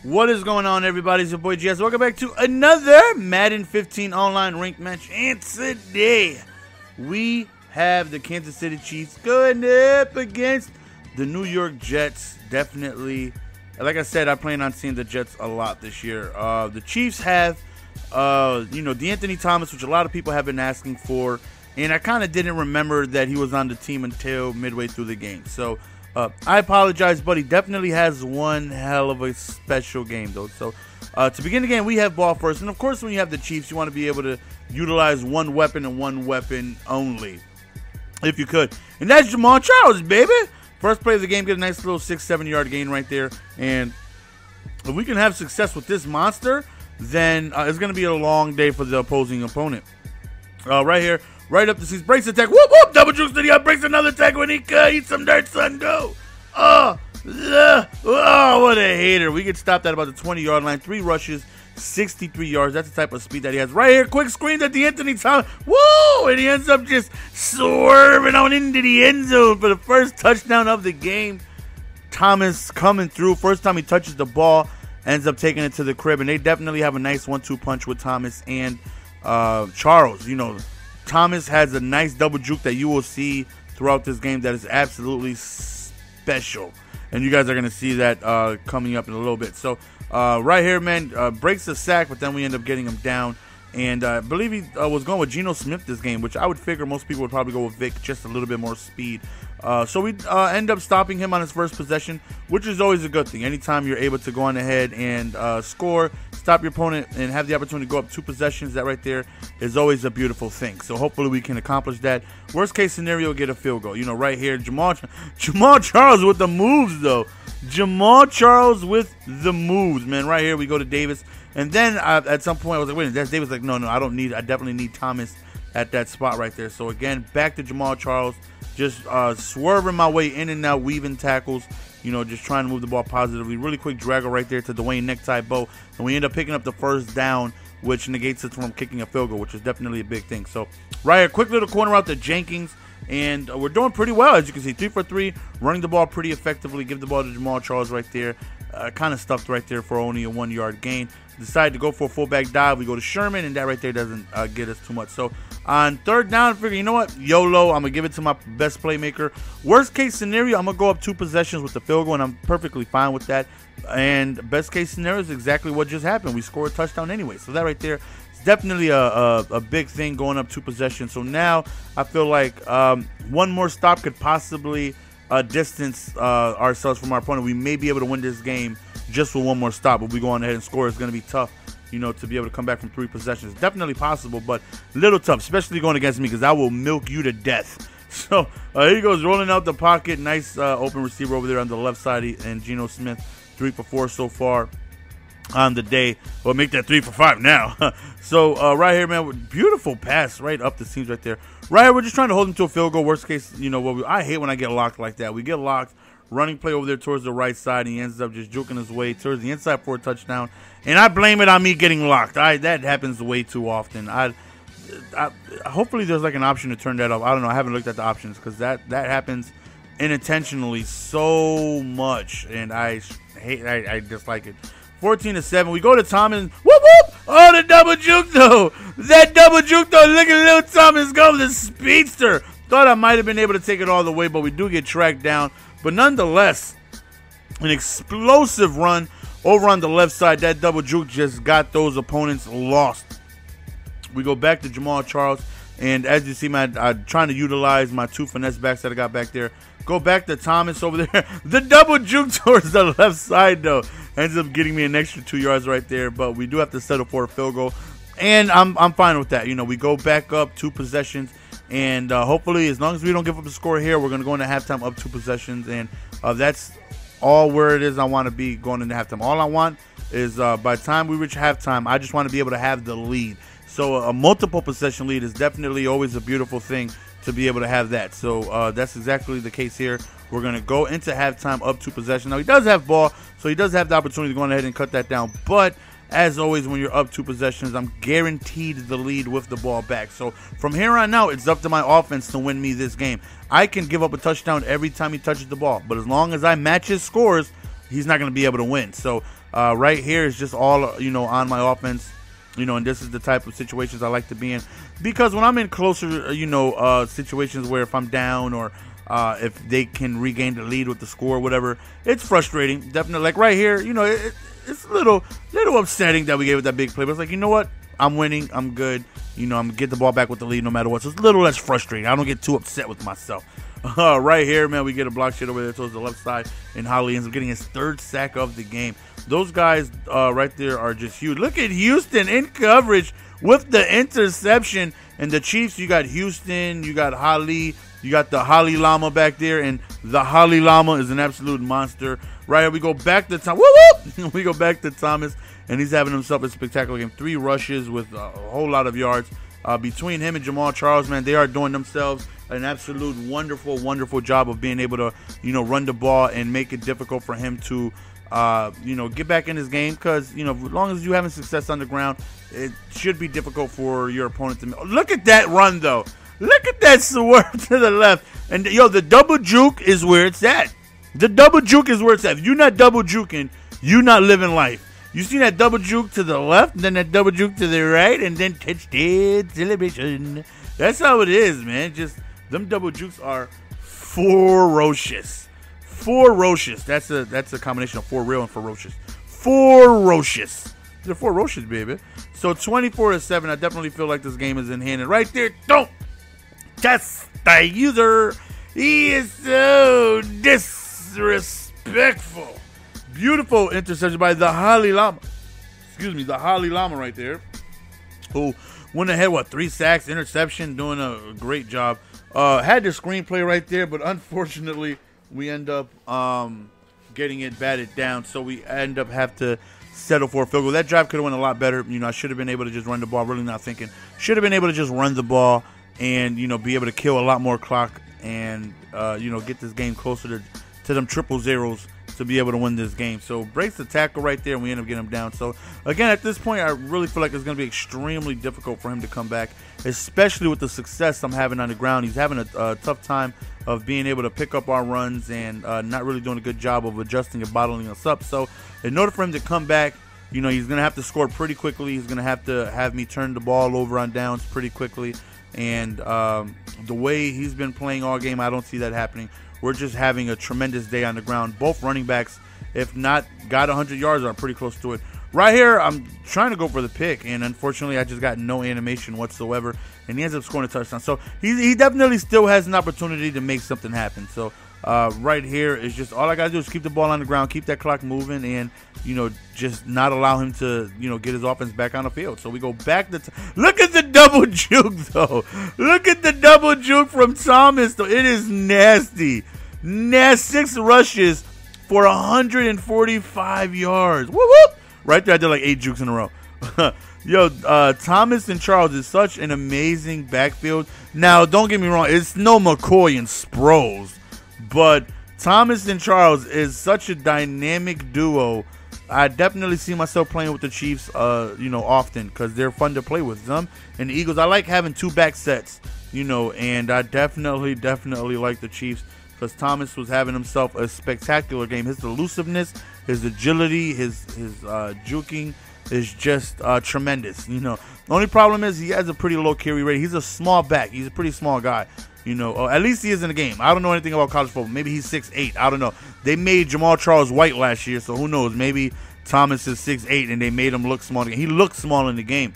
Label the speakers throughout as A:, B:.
A: What is going on, everybody? It's your boy GS. Welcome back to another Madden 15 online ranked match. And today, we have the Kansas City Chiefs going up against the New York Jets. Definitely, like I said, I plan on seeing the Jets a lot this year. The Chiefs have, D'Anthony Thomas, which a lot of people have been asking for. And I kind of didn't remember that he was on the team until midway through the game. So, I apologize, but he definitely has one hell of a special game, though. So, to begin the game, we have ball first. And, of course, when you have the Chiefs, you want to be able to utilize one weapon and one weapon only, if you could. And that's Jamal Charles, baby. First play of the game, get a nice little 6-7 yard gain right there. And if we can have success with this monster, then it's going to be a long day for the opposing opponent. Right here. Right up the seats, breaks the tackle, whoop, whoop, double jukes to the up, breaks another tackle, and he could eat some dirt, son, go. Oh, what a hater. We get stopped at about the 20-yard line, 3 rushes, 63 yards. That's the type of speed that he has. Right here, quick screen at the Anthony Thomas, woo, and he ends up just swerving on into the end zone for the first touchdown of the game. Thomas coming through, first time he touches the ball, ends up taking it to the crib, and they definitely have a nice 1-2 punch with Thomas and Charles, Thomas has a nice double juke that you will see throughout this game that is absolutely special. And you guys are going to see that coming up in a little bit. So, right here, man, breaks the sack, but then we end up getting him down. And I believe he was going with Geno Smith this game, which I would figure most people would probably go with Vic, just a little bit more speed. So we end up stopping him on his first possession, which is always a good thing. Anytime you're able to go on ahead and score, stop your opponent, and have the opportunity to go up 2 possessions, that right there is always a beautiful thing. So hopefully we can accomplish that. Worst case scenario, get a field goal. Right here, Jamal Charles with the moves, though. Jamal Charles with the moves, man. Right here, we go to Davis. And then at some point, I was like, wait, that's Davis. Like, no, I definitely need Thomas at that spot right there. So again, back to Jamal Charles. Just swerving my way in and out, weaving tackles, just trying to move the ball positively. Really quick draggle right there to Dwayne Necktie Bow. And we end up picking up the first down, which negates it from kicking a field goal, which is definitely a big thing. So right here, quick little corner out to Jenkins. And we're doing pretty well, as you can see. 3 for 3, running the ball pretty effectively. Give the ball to Jamal Charles right there. Kind of stuffed right there for only a 1-yard gain. Decided to go for a fullback dive. We go to Sherman, and that right there doesn't get us too much. So on third down, I figure, you know what? YOLO, I'm going to give it to my best playmaker. Worst case scenario, I'm going to go up 2 possessions with the field goal, and I'm perfectly fine with that. And best case scenario is exactly what just happened. We scored a touchdown anyway. So that right there is definitely a big thing, going up 2 possessions. So now I feel like one more stop could possibly distance ourselves from our opponent. We may be able to win this game just with one more stop. If we go on ahead and score, it's going to be tough, to be able to come back from 3 possessions. Definitely possible, but a little tough, especially going against me, because I will milk you to death. So here he goes, rolling out the pocket. Nice open receiver over there on the left side, and Geno Smith, 3 for 4 so far on the day. Well, make that 3 for 5 now. So right here, man, beautiful pass right up the seams right there. Right here, we're just trying to hold him to a field goal. Worst case, I hate when I get locked like that. We get locked, running play over there towards the right side, and he ends up just juking his way towards the inside for a touchdown. And I blame it on me getting locked. That happens way too often. Hopefully there's like an option to turn that off. I don't know. I haven't looked at the options, because that happens unintentionally so much, and I dislike it. 14-7. We go to Thomas. Whoop, whoop. Oh, the double juke, though. That double juke, though. Look at little Thomas go. The speedster. Thought I might have been able to take it all the way, but we do get tracked down. But nonetheless, an explosive run over on the left side. That double juke just got those opponents lost. We go back to Jamal Charles. And as you see, man, I'm trying to utilize my 2 finesse backs that I got back there. Go back to Thomas over there. The double juke towards the left side, though, ends up getting me an extra 2 yards right there. But we do have to settle for a field goal. And I'm fine with that. We go back up 2 possessions. And hopefully, as long as we don't give up a score here, we're going to go into halftime up 2 possessions. And that's all where it is I want to be going into halftime. All I want is by the time we reach halftime, I just want to be able to have the lead. So a multiple possession lead is definitely always a beautiful thing to be able to have that. So that's exactly the case here. We're going to go into halftime up 2 possessions. Now, he does have ball, so he does have the opportunity to go ahead and cut that down. But as always, when you're up 2 possessions, I'm guaranteed the lead with the ball back. So from here on out, it's up to my offense to win me this game. I can give up a touchdown every time he touches the ball, but as long as I match his scores, he's not going to be able to win. So right here is just all, you know, on my offense. You know, and this is the type of situations I like to be in, because when I'm in closer, you know, situations where if I'm down or if they can regain the lead with the score or whatever, it's frustrating. Definitely, like right here, you know, it's a little upsetting that we gave it that big play. But it's like, you know what? I'm winning. I'm good. You know, I'm going to get the ball back with the lead no matter what. So it's a little less frustrating. I don't get too upset with myself. Right here, man, we get a block shit over there towards the left side, and Holly ends up getting his 3rd sack of the game. Those guys right there are just huge. Look at Houston in coverage with the interception. And the Chiefs, you got Houston, you got Holly, you got the Holly Llama back there, and the Holly Llama is an absolute monster. Right here, we go back to Thomas. We go back to Thomas, and he's having himself a spectacular game. 3 rushes with a whole lot of yards. Between him and Jamal Charles, man, they are doing themselves an absolute wonderful, wonderful job of being able to, you know, run the ball and make it difficult for him to, you know, get back in his game. Because, you know, as long as you're having success on the ground, it should be difficult for your opponent to. Look at that run, though. Look at that swerve to the left. And, yo, the double juke is where it's at. The double juke is where it's at. If you're not double juking, you're not living life. You see that double juke to the left, and then that double juke to the right, and then touchdown celebration. That's how it is, man. Just them double jukes are ferocious. Ferocious. That's a combination of for real and ferocious. Ferocious. They're ferocious, baby. So 24-7. I definitely feel like this game is in hand. And right there, don't test the user. He is so disrespectful. Beautiful interception by the Holly Llama. Excuse me, the Holly Llama right there. Who went ahead, 3 sacks, interception, doing a great job. Had the screenplay right there, but unfortunately, we end up getting it batted down. So we end up have to settle for a field goal. That drive could have went a lot better. You know, I should have been able to just run the ball. Really not thinking. Should have been able to just run the ball and, you know, be able to kill a lot more clock and, you know, get this game closer to them 000s. To be able to win this game. So breaks the tackle right there, and we end up getting him down. So again, at this point, I really feel like it's going to be extremely difficult for him to come back, especially with the success I'm having on the ground. He's having a tough time of being able to pick up our runs and not really doing a good job of adjusting and bottling us up. So in order for him to come back, you know, he's going to have to score pretty quickly. He's going to have me turn the ball over on downs pretty quickly. And the way he's been playing all game, I don't see that happening. We're just having a tremendous day on the ground. Both running backs, if not got 100 yards, are pretty close to it. Right here, I'm trying to go for the pick, and unfortunately, I just got no animation whatsoever, and he ends up scoring a touchdown. So he definitely still has an opportunity to make something happen. So right here is just all I got to do is keep the ball on the ground, keep that clock moving, and, you know, just not allow him to, you know, get his offense back on the field. So we go back to look at the double juke, though. Look at the double juke from Thomas, though. It is nasty. 6 rushes for 145 yards. Whoop, whoop. Right there, I did like 8 jukes in a row. Yo, Thomas and Charles is such an amazing backfield. Now, don't get me wrong. It's no McCoy and Sproles. But Thomas and Charles is such a dynamic duo. I definitely see myself playing with the Chiefs, you know, often because they're fun to play with. Them and the Eagles, I like having 2 back sets, you know, and I definitely like the Chiefs because Thomas was having himself a spectacular game. His elusiveness, his agility, his juking is just tremendous. You know, the only problem is he has a pretty low carry rate. He's a small back. He's a pretty small guy. You know, at least he is in the game. I don't know anything about college football. Maybe he's 6'8". I don't know. They made Jamal Charles white last year, so who knows? Maybe Thomas is 6'8", and they made him look small. He looked small in the game.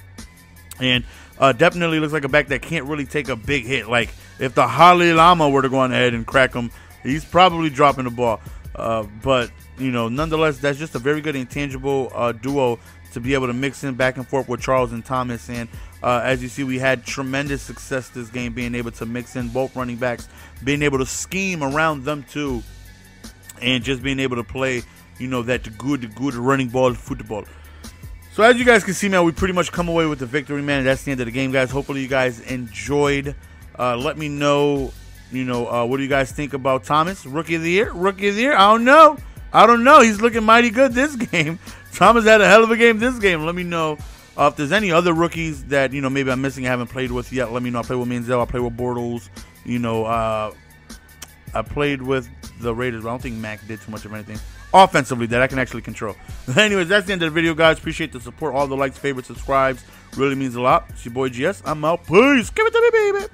A: And definitely looks like a back that can't really take a big hit. Like, if the Holly Llama were to go on ahead and crack him, he's probably dropping the ball. But, you know, nonetheless, that's just a very good intangible duo to be able to mix in back and forth with Charles and Thomas. And as you see, we had tremendous success this game, being able to mix in both running backs, being able to scheme around them too, and just being able to play, you know, that good running ball football. So as you guys can see, man, we pretty much come away with the victory, man. That's the end of the game, guys. Hopefully you guys enjoyed. Let me know, you know, what do you guys think about Thomas? Rookie of the year? Rookie of the year? I don't know. He's looking mighty good this game. Thomas had a hell of a game this game. Let me know if there's any other rookies that, you know, maybe I'm missing, I haven't played with yet. Let me know. I played with Manziel. I played with Bortles. You know, I played with the Raiders, but I don't think Mac did too much of anything. offensively that I can actually control. Anyways, that's the end of the video, guys. Appreciate the support. All the likes, favorites, subscribes. Really means a lot. It's your boy GS. I'm out. Peace. Give it to me, baby.